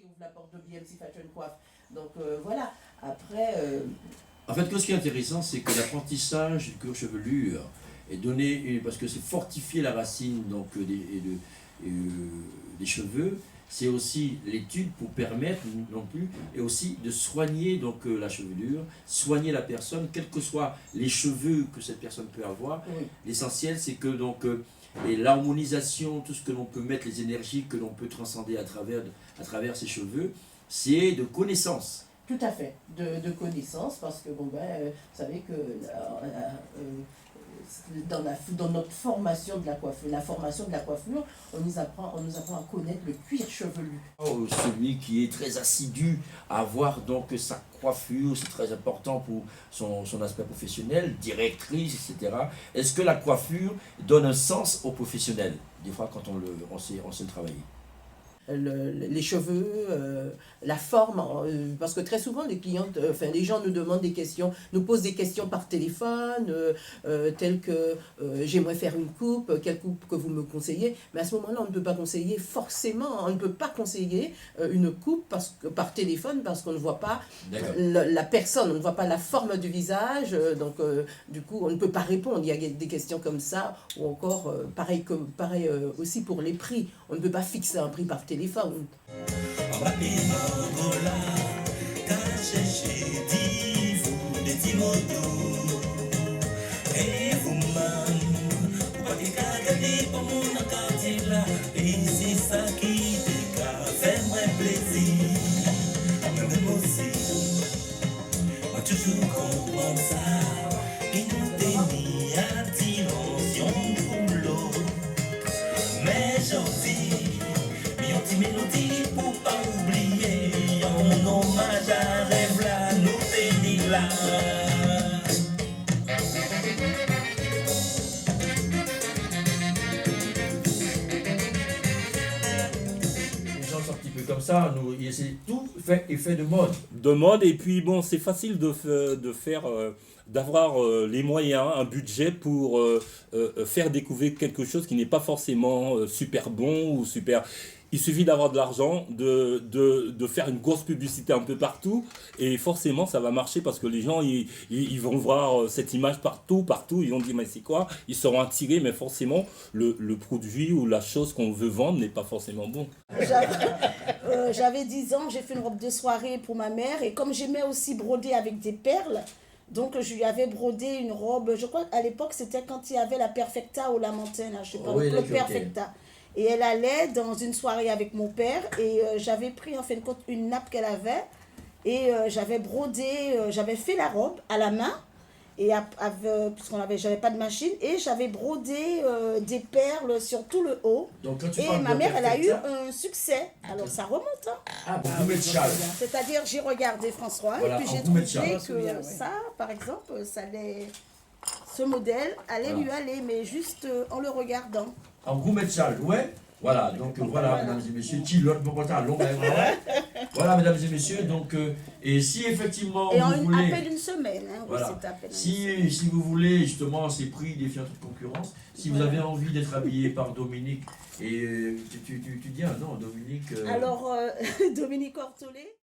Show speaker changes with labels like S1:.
S1: qui ouvre la porte de BMC Fashion Coiffe. Donc voilà, après...
S2: En fait, ce qui est intéressant, c'est que l'apprentissage du cuir chevelure est donné, parce que c'est fortifier la racine donc, des cheveux, c'est aussi l'étude pour permettre non plus, et aussi de soigner donc, la chevelure, soigner la personne, quels que soient les cheveux que cette personne peut avoir.
S1: Oui.
S2: L'essentiel, c'est que donc, et l'harmonisation, tout ce que l'on peut mettre, les énergies que l'on peut transcender à travers ses cheveux, c'est de connaissance.
S1: Tout à fait, de connaissances, parce que bon vous savez que dans notre formation de la coiffure, on nous apprend à connaître le cuir chevelu.
S2: Celui qui est très assidu à avoir donc sa coiffure, c'est très important pour son aspect professionnel, directrice, etc. Est-ce que la coiffure donne un sens au professionnel, des fois quand on sait le travailler?
S1: Les cheveux, la forme, parce que très souvent les gens nous demandent des questions, nous posent des questions par téléphone, telles que j'aimerais faire une coupe, quelle coupe que vous me conseillez, mais à ce moment-là on ne peut pas conseiller forcément, on ne peut pas conseiller une coupe par téléphone parce qu'on ne voit pas la personne, on ne voit pas la forme du visage, donc du coup on ne peut pas répondre, il y a des questions comme ça, ou encore pareil aussi pour les prix, on ne peut pas fixer un prix par téléphone.
S3: Mélodie pour pas oublier, en hommage à Rêve là, nous t'es là.
S2: Les gens sont un petit peu comme ça, c'est tout fait effet de mode.
S4: De mode, et puis bon, c'est facile d'avoir les moyens, un budget pour faire découvrir quelque chose qui n'est pas forcément super bon ou super... Il suffit d'avoir de l'argent, de faire une grosse publicité un peu partout, et forcément ça va marcher parce que les gens ils vont voir cette image partout, ils vont dire mais c'est quoi, ils seront attirés, mais forcément le produit ou la chose qu'on veut vendre n'est pas forcément bon.
S5: J'avais 10 ans, j'ai fait une robe de soirée pour ma mère, et comme j'aimais aussi broder avec des perles, donc je lui avais brodé une robe, je crois qu'à l'époque c'était quand il y avait la Perfecta ou la Montaigne, je sais pas, le Perfecta. Et elle allait dans une soirée avec mon père, et j'avais pris en fin de compte une nappe qu'elle avait, et j'avais brodé, j'avais fait la robe à la main, et j'avais pas de machine, et j'avais brodé des perles sur tout le haut.
S2: Donc, quand tu
S5: et ma mère, elle a eu un succès. Alors ça remonte. Hein.
S2: Ah, beaucoup de châle.
S5: C'est-à-dire, j'ai regardé François,
S2: voilà,
S5: et puis j'ai trouvé que ça, par exemple, ce modèle allait lui aller, mais juste en le regardant.
S2: En gourmet de châle, ouais. Voilà, donc voilà, mesdames et messieurs, voilà, mesdames et messieurs, donc, et si effectivement vous voulez...
S5: à peine une semaine, hein,
S2: voilà.
S5: Oui, c'est à peine
S2: si vous voulez justement ces prix défiant toute concurrence, si vous avez envie d'être habillé par Dominique, et tu dis un nom, Dominique...
S5: Alors, Dominique Ortolé.